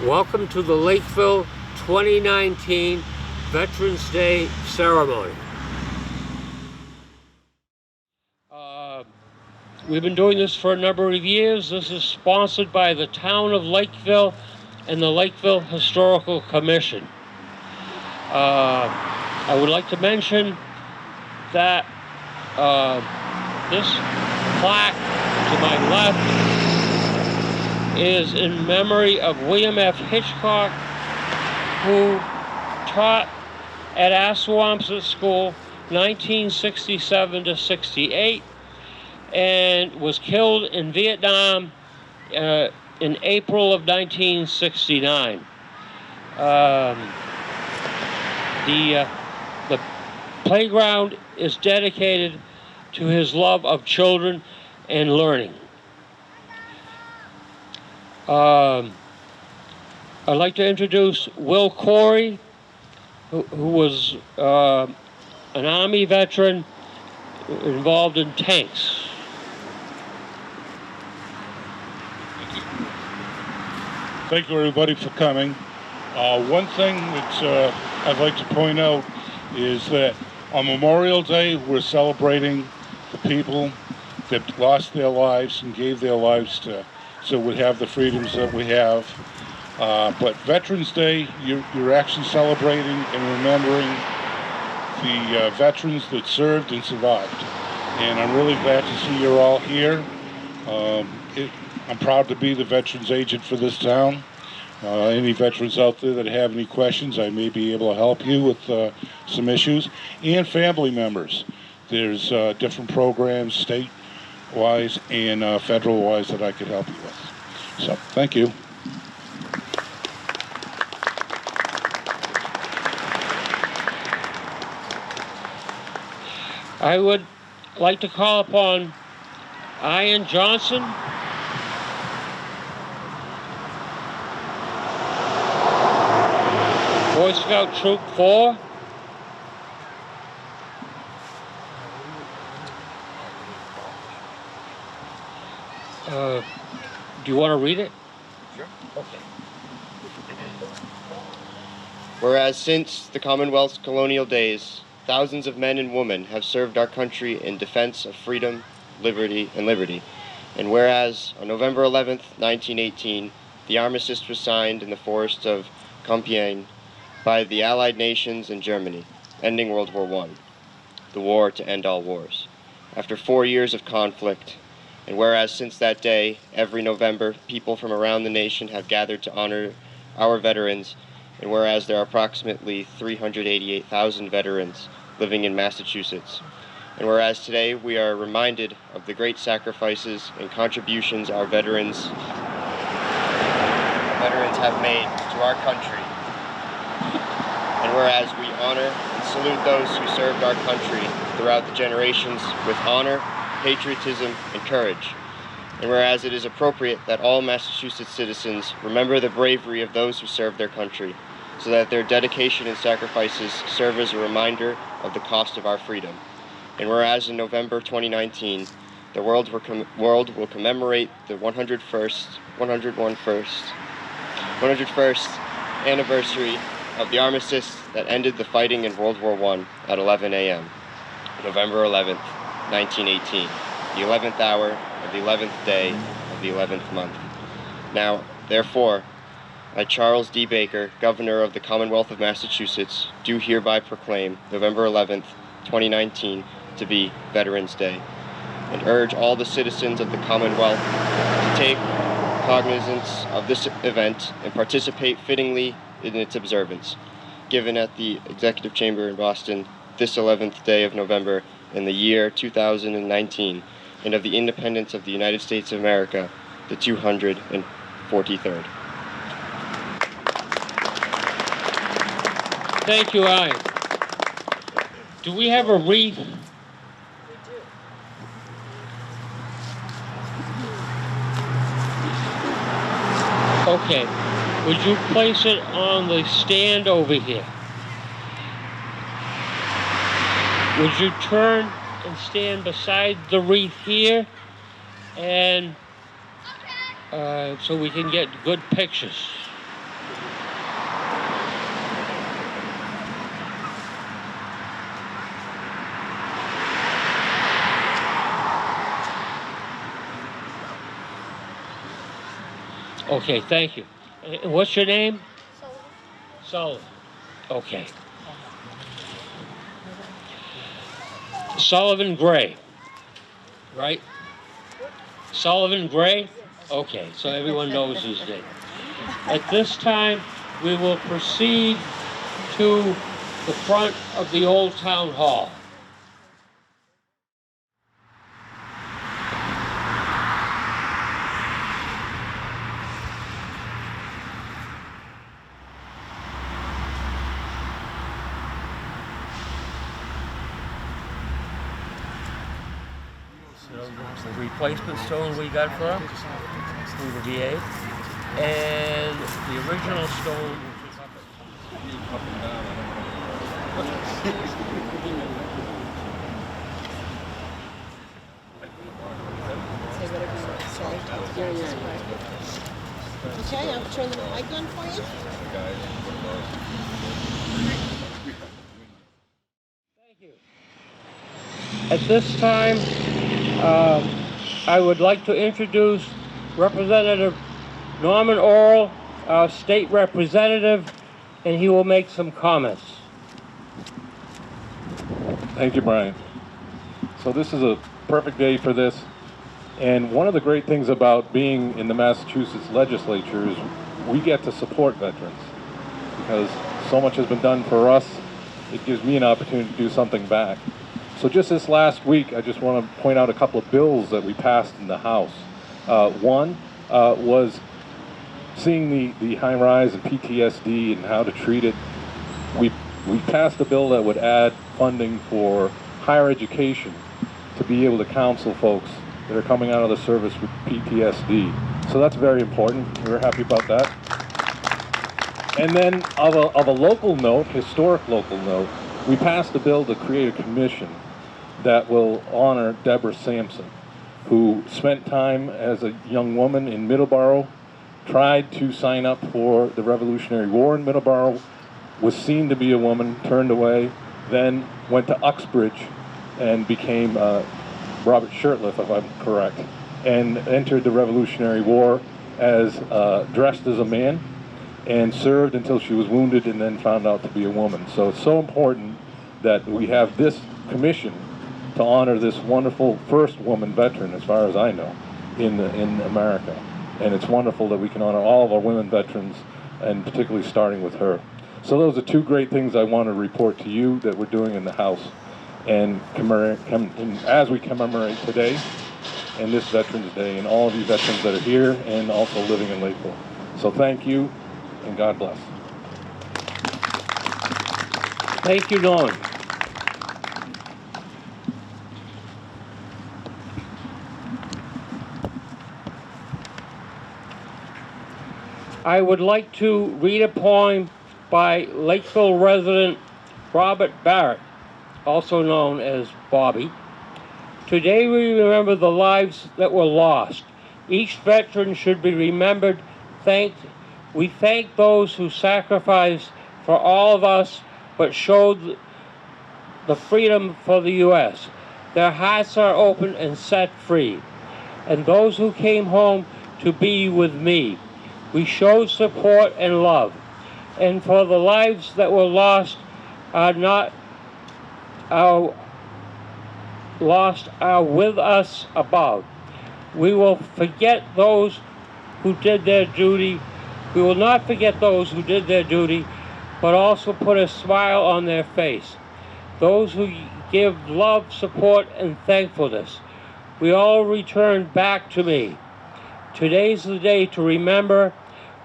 Welcome to the Lakeville 2019 Veterans Day ceremony. We've been doing this for a number of years. This is sponsored by the town of Lakeville and the Lakeville Historical Commission. I would like to mention that this plaque to my left is in memory of William F. Hitchcock, who taught at Assawamsett School 1967 to 68 and was killed in Vietnam in April of 1969. The playground is dedicated to his love of children and learning. I'd like to introduce Will Corey, who was an Army veteran involved in tanks. Thank you, everybody, for coming. One thing that I'd like to point out is that on Memorial Day, we're celebrating the people that lost their lives and gave their lives so we have the freedoms that we have. But Veterans Day, you're actually celebrating and remembering the veterans that served and survived. And I'm really glad to see you're all here. I'm proud to be the veterans agent for this town. Any veterans out there that have any questions, I may be able to help you with some issues. And family members. There's different programs, state-wise and federal-wise, that I could help you with. So, thank you. I would like to call upon Ian Johnson, Boy Scout Troop 4. Do you want to read it? Sure. Okay. Whereas since the Commonwealth's colonial days, thousands of men and women have served our country in defense of freedom, liberty. And whereas on November 11th, 1918, the armistice was signed in the forests of Compiègne by the Allied nations and Germany, ending World War I, the war to end all wars. After 4 years of conflict, and whereas since that day, every November, people from around the nation have gathered to honor our veterans, and whereas there are approximately 388,000 veterans living in Massachusetts, and whereas today we are reminded of the great sacrifices and contributions our veterans have made to our country, and whereas we honor and salute those who served our country throughout the generations with honor, patriotism, and courage. And whereas it is appropriate that all Massachusetts citizens remember the bravery of those who served their country, so that their dedication and sacrifices serve as a reminder of the cost of our freedom. And whereas in November 2019, the world will commemorate the 101st anniversary of the armistice that ended the fighting in World War I at 11 a.m., November 11th, 1918, the 11th hour of the 11th day of the 11th month. Now, therefore, I, Charles D. Baker, Governor of the Commonwealth of Massachusetts, do hereby proclaim November 11th, 2019 to be Veterans Day, and urge all the citizens of the Commonwealth to take cognizance of this event and participate fittingly in its observance, given at the Executive Chamber in Boston this 11th day of November in the year 2019, and of the independence of the United States of America, the 243rd. Thank you, Ian. Do we have a wreath? We do. Okay. Would you place it on the stand over here? Would you turn and stand beside the wreath here, and so we can get good pictures? Okay, thank you. And what's your name? Sullivan. Okay. Sullivan Gray, right? Sullivan Gray? Okay, so everyone knows his name. At this time, we will proceed to the front of the old town hall. So the replacement stone we got for him through the VA, and the original stone, which is up and down. Okay, I'll turn the mic on for you. Thank you. At this time, I would like to introduce Representative Norman Orr, our state representative, and he will make some comments. Thank you, Brian. So this is a perfect day for this. And one of the great things about being in the Massachusetts legislature is we get to support veterans because so much has been done for us. It gives me an opportunity to do something back. So just this last week, I just want to point out a couple of bills that we passed in the House. One was seeing the high rise in PTSD and how to treat it. We passed a bill that would add funding for higher education to be able to counsel folks that are coming out of the service with PTSD. So that's very important. We're happy about that. And then of a local note, historic local note, we passed a bill to create a commission that will honor Deborah Sampson, who spent time as a young woman in Middleborough, tried to sign up for the Revolutionary War in Middleborough, was seen to be a woman, turned away, then went to Uxbridge and became Robert Shirtliff, if I'm correct, and entered the Revolutionary War as dressed as a man and served until she was wounded and then found out to be a woman. So it's so important that we have this commission to honor this wonderful first woman veteran, as far as I know, in America. And it's wonderful that we can honor all of our women veterans, and particularly starting with her. So those are two great things I want to report to you that we're doing in the House, and as we commemorate today and this Veterans Day and all of you veterans that are here and also living in Lakeville. So thank you, and God bless. Thank you, Norman. I would like to read a poem by Lakeville resident Robert Barrett, also known as Bobby. Today we remember the lives that were lost. Each veteran should be remembered, thanked. We thank those who sacrificed for all of us, but showed the freedom for the U.S. Their hearts are open and set free. And those who came home to be with me, we showed support and love. And for the lives that were lost are with us above. We will forget those who did their duty. We will not forget those who did their duty, but also put a smile on their face. Those who give love, support, and thankfulness. We all return back to me. Today's the day to remember.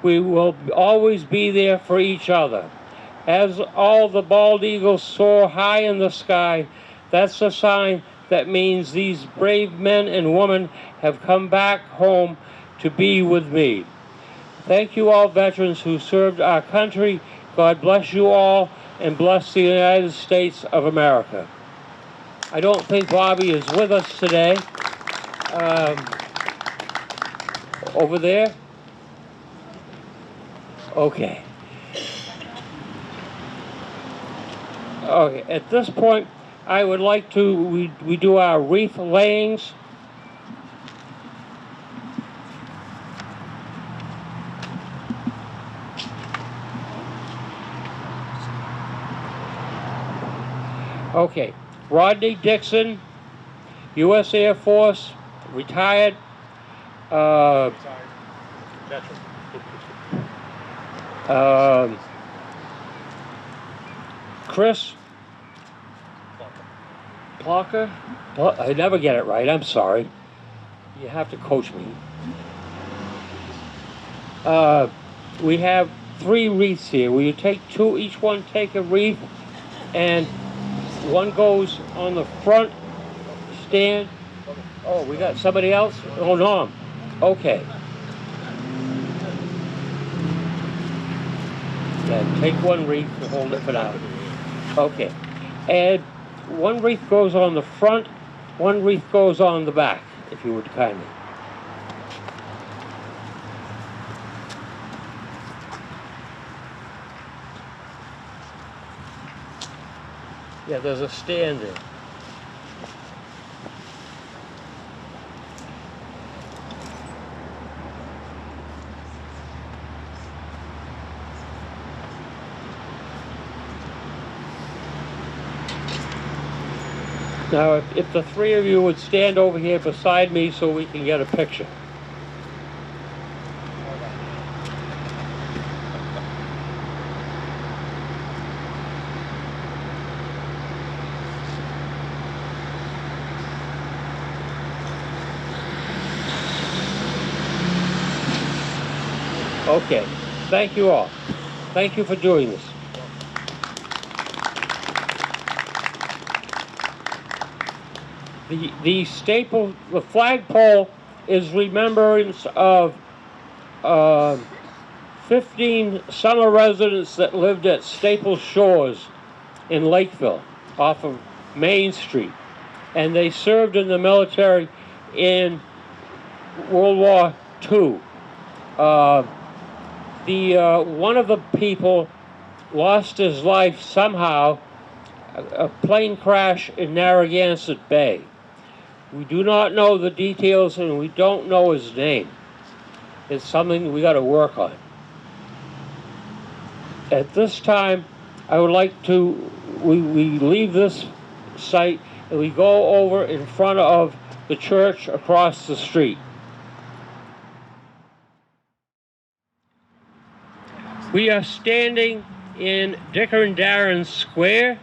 We will always be there for each other. As all the bald eagles soar high in the sky, that's a sign that means these brave men and women have come back home to be with me. Thank you all veterans who served our country. God bless you all and bless the United States of America. I don't think Bobby is with us today. Over there? Okay. Okay, at this point, I would like to, we do our wreath layings. Okay, Rodney Dixon, U.S. Air Force, retired. Veteran. Chris Parker. I never get it right. I'm sorry. You have to coach me. We have 3 wreaths here. Will you take 2? Each one take a wreath, and one goes on the front stand. Oh, we got somebody else? Oh, no. Okay. Yeah, take 1 wreath and hold it for now. Okay. And 1 wreath goes on the front, 1 wreath goes on the back, if you would kindly. Yeah, there's a stand there. Now, if the 3 of you would stand over here beside me so we can get a picture. Okay, thank you all. Thank you for doing this. The flagpole is remembrance of 15 summer residents that lived at Staple Shores in Lakeville off of Main Street. And they served in the military in World War II. One of the people lost his life somehow, a plane crash in Narragansett Bay. We do not know the details and we don't know his name. It's something we got to work on. At this time, I would like to, we leave this site and we go over in front of the church across the street. We are standing in Dicker and Darren Square,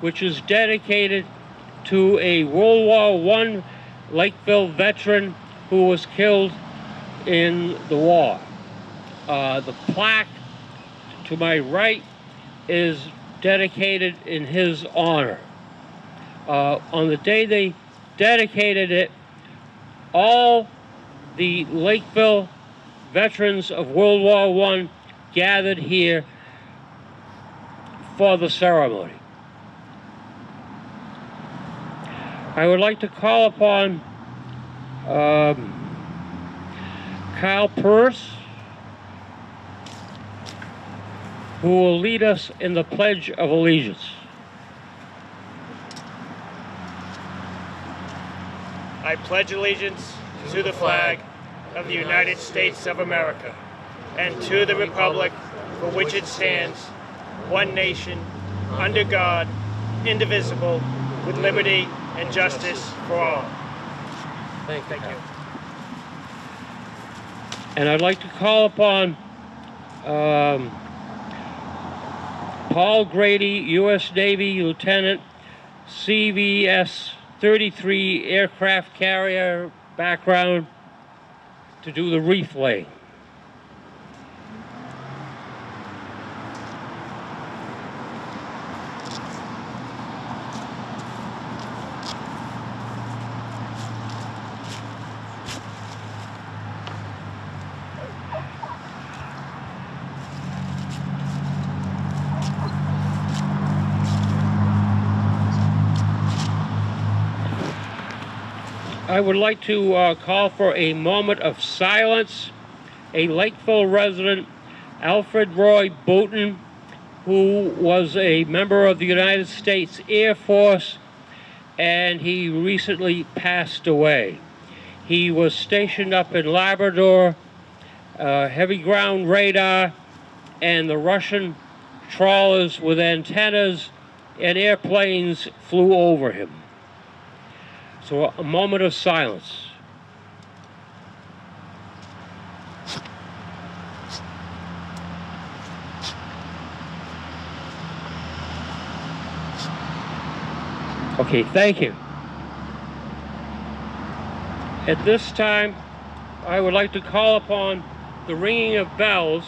which is dedicated to a World War I Lakeville veteran who was killed in the war. The plaque to my right is dedicated in his honor. On the day they dedicated it, all the Lakeville veterans of World War I gathered here for the ceremony. I would like to call upon Kyle Purse, who will lead us in the Pledge of Allegiance. I pledge allegiance to the flag of the United States of America and to the republic for which it stands, one nation, under God, indivisible, with liberty and justice for all. Thank you. And I'd like to call upon Paul Grady, U.S. Navy Lieutenant, CVS 33 aircraft carrier background, to do the wreath laying. I would like to call for a moment of silence. A Lakeville resident, Alfred Roy Boughton, who was a member of the United States Air Force, and he recently passed away. He was stationed up in Labrador, heavy ground radar, and the Russian trawlers with antennas and airplanes flew over him. So a moment of silence. Okay, thank you. At this time, I would like to call upon the ringing of bells,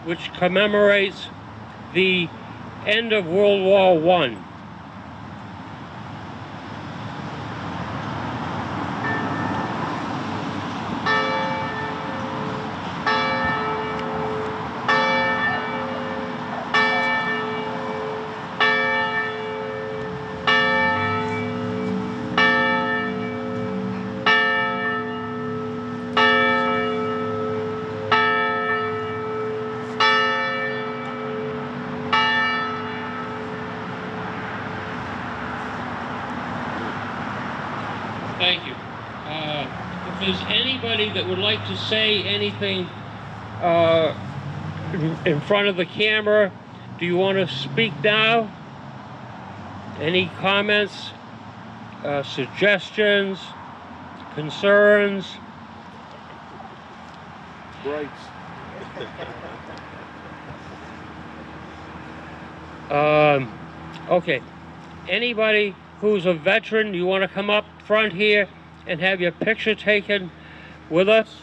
which commemorates the end of World War I. Thank you. If there's anybody that would like to say anything in front of the camera, do you want to speak now? Any comments, suggestions, concerns? Brights. Okay. Anybody who's a veteran, you want to come up front here and have your picture taken with us?